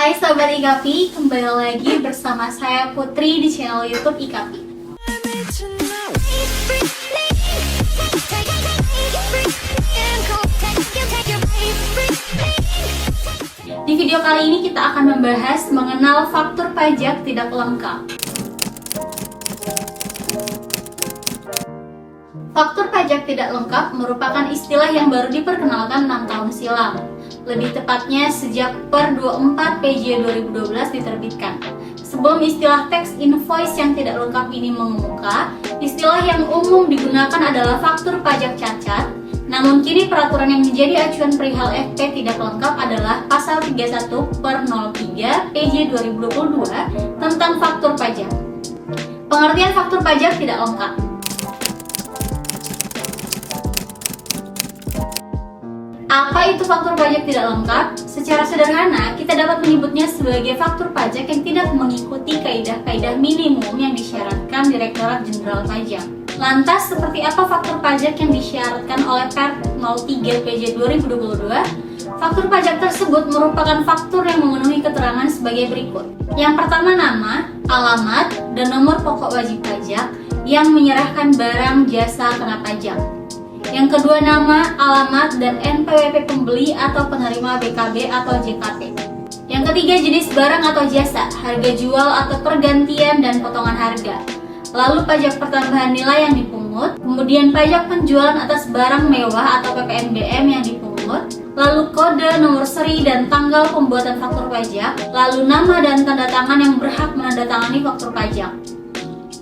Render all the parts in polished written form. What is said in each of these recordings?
Hai Sobat Ikapi, kembali lagi bersama saya Putri di channel YouTube Ikapi. Di video kali ini kita akan membahas mengenal faktur pajak tidak lengkap. Faktur pajak tidak lengkap merupakan istilah yang baru diperkenalkan 6 tahun silam. Lebih tepatnya sejak per 24 PJ 2012 diterbitkan. Sebelum istilah tax invoice yang tidak lengkap ini mengemuka, istilah yang umum digunakan adalah faktur pajak cacat. Namun kini peraturan yang menjadi acuan perihal FP tidak lengkap adalah pasal 31 per 03 PJ 2022 tentang faktur pajak. Pengertian faktur pajak tidak lengkap. Apa itu faktur pajak tidak lengkap? Secara sederhana, kita dapat menyebutnya sebagai faktur pajak yang tidak mengikuti kaidah-kaidah minimum yang disyaratkan Direktorat Jenderal Pajak. Lantas, seperti apa faktur pajak yang disyaratkan oleh Per 03 PJ 2022? Faktur pajak tersebut merupakan faktur yang memenuhi keterangan sebagai berikut. Yang pertama, nama, alamat, dan nomor pokok wajib pajak yang menyerahkan barang jasa kena pajak. Yang kedua, nama, alamat, dan NPWP pembeli atau penerima BKB atau JKP. Yang ketiga, jenis barang atau jasa, harga jual atau pergantian dan potongan harga. Lalu pajak pertambahan nilai yang dipungut, kemudian pajak penjualan atas barang mewah atau PPNBM yang dipungut, lalu kode, nomor seri, dan tanggal pembuatan faktur pajak, lalu nama dan tanda tangan yang berhak menandatangani faktur pajak.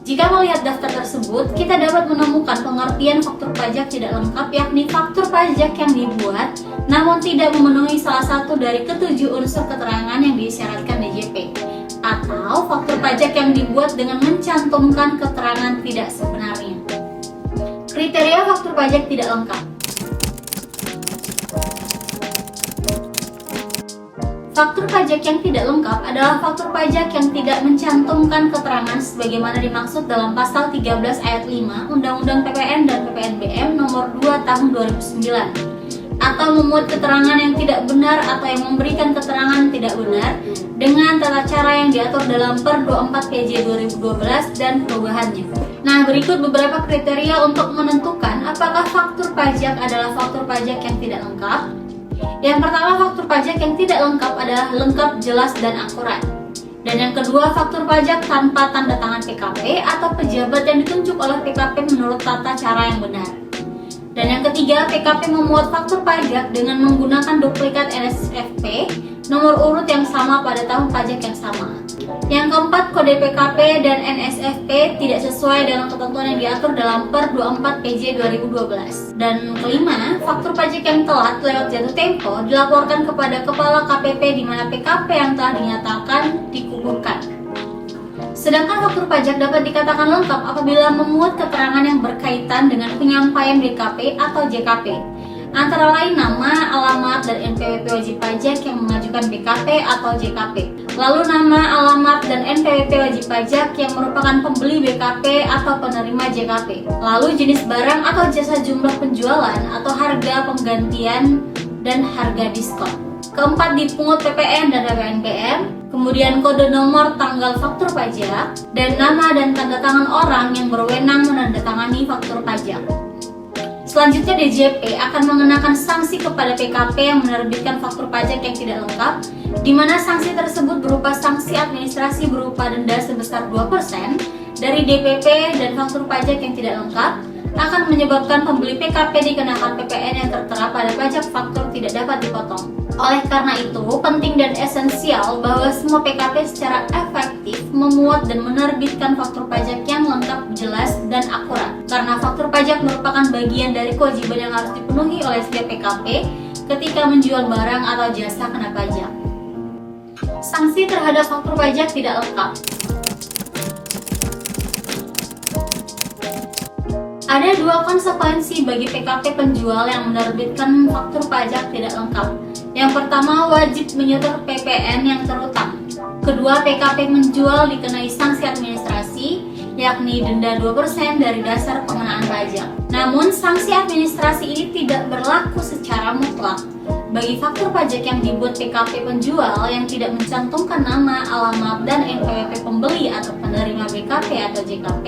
Jika melihat daftar tersebut, kita dapat menemukan pengertian faktur pajak tidak lengkap, yakni faktur pajak yang dibuat namun tidak memenuhi salah satu dari ketujuh unsur keterangan yang disyaratkan DJP, atau faktur pajak yang dibuat dengan mencantumkan keterangan tidak sebenarnya. Kriteria faktur pajak tidak lengkap. Faktur pajak yang tidak lengkap adalah faktur pajak yang tidak mencantumkan keterangan sebagaimana dimaksud dalam pasal 13 ayat 5 Undang-Undang PPN dan PPNBM nomor 2 tahun 2009, atau memuat keterangan yang tidak benar atau yang memberikan keterangan tidak benar dengan tata cara yang diatur dalam per 24 PJ 2012 dan perubahannya. Nah, berikut beberapa kriteria untuk menentukan apakah faktur pajak adalah faktur pajak yang tidak lengkap. Yang pertama, faktur pajak yang tidak lengkap adalah lengkap, jelas, dan akurat. Dan yang kedua, faktur pajak tanpa tanda tangan PKP atau pejabat yang ditunjuk oleh PKP menurut tata cara yang benar. Dan yang ketiga, PKP memuat faktur pajak dengan menggunakan duplikat NSFP nomor urut yang sama pada tahun pajak yang sama. Yang keempat, kode PKP dan NSFP tidak sesuai dengan ketentuan yang diatur dalam per 24 PJ 2012. Dan kelima, faktur pajak yang telat lewat jatuh tempo dilaporkan kepada Kepala KPP di mana PKP yang telah dinyatakan dikuburkan. Sedangkan faktur pajak dapat dikatakan lengkap apabila memuat keterangan yang berkaitan dengan penyampaian BKP atau JKP, antara lain nama, alamat, dan NPWP wajib pajak yang mengajukan BKP atau JKP. Lalu nama, alamat, dan NPWP wajib pajak yang merupakan pembeli BKP atau penerima JKP. Lalu jenis barang atau jasa, jumlah penjualan atau harga penggantian dan harga diskon. Keempat, dipungut PPN dan PPNBM. Kemudian kode nomor tanggal faktur pajak dan nama dan tanda tangan orang yang berwenang menandatangani faktur pajak. Selanjutnya, DJP akan mengenakan sanksi kepada PKP yang menerbitkan faktur pajak yang tidak lengkap, di mana sanksi tersebut berupa sanksi administrasi berupa denda sebesar 2% dari DPP dan faktur pajak yang tidak lengkap, akan menyebabkan pembeli PKP dikenakan PPN yang tertera pada pajak faktur tidak dapat dipotong. Oleh karena itu, penting dan esensial bahwa semua PKP secara efektif memuat dan menerbitkan faktur pajak yang lengkap, jelas, dan akurat. Karena faktur pajak merupakan bagian dari kewajiban yang harus dipenuhi oleh setiap PKP ketika menjual barang atau jasa kena pajak. Sanksi terhadap faktur pajak tidak lengkap. Ada dua konsekuensi bagi PKP penjual yang menerbitkan faktur pajak tidak lengkap. Yang pertama, wajib menyetor PPN yang terutang. Kedua, PKP menjual dikenai sanksi administrasi, yakni denda 2% dari dasar pengenaan pajak. Namun, sanksi administrasi ini tidak berlaku secara mutlak. Bagi faktur pajak yang dibuat PKP penjual yang tidak mencantumkan nama, alamat, dan NPWP pembeli atau penerima BKP atau JKP,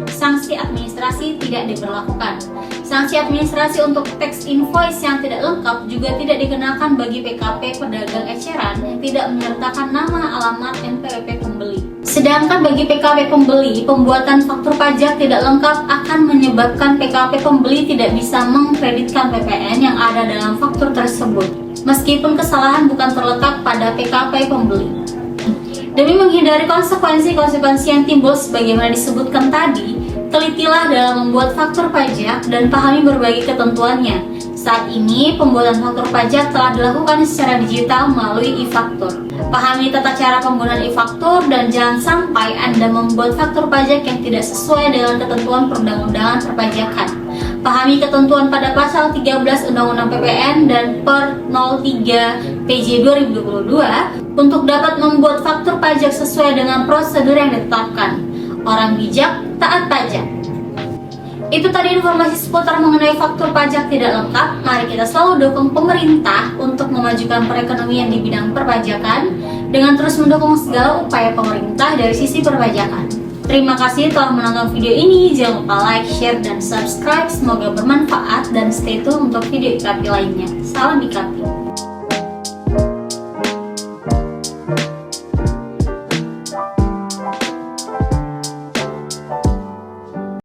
sanksi administrasi tidak diberlakukan. Sanksi administrasi untuk teks invoice yang tidak lengkap juga tidak dikenakan bagi PKP pedagang eceran yang tidak menyertakan nama, alamat, NPWP pembeli. Sedangkan bagi PKP pembeli, pembuatan faktur pajak tidak lengkap akan menyebabkan PKP pembeli tidak bisa mengkreditkan PPN yang ada dalam faktur tersebut, meskipun kesalahan bukan terletak pada PKP pembeli. Demi menghindari konsekuensi-konsekuensi yang timbul sebagaimana disebutkan tadi, telitilah dalam membuat faktur pajak dan pahami berbagai ketentuannya. Saat ini, pembuatan faktur pajak telah dilakukan secara digital melalui e-faktur. Pahami tata cara penggunaan e-faktur dan jangan sampai Anda membuat faktur pajak yang tidak sesuai dengan ketentuan perundang-undangan perpajakan. Pahami ketentuan pada pasal 13 Undang-Undang PPN dan per 03 PJ 2022 untuk dapat membuat faktur pajak sesuai dengan prosedur yang ditetapkan. Orang bijak taat pajak. Itu tadi informasi seputar mengenai faktur pajak tidak lengkap. Mari kita selalu dukung pemerintah untuk memajukan perekonomian di bidang perpajakan dengan terus mendukung segala upaya pemerintah dari sisi perpajakan. Terima kasih telah menonton video ini. Jangan lupa like, share, dan subscribe. Semoga bermanfaat dan stay tune untuk video IKP lainnya. Salam IKP.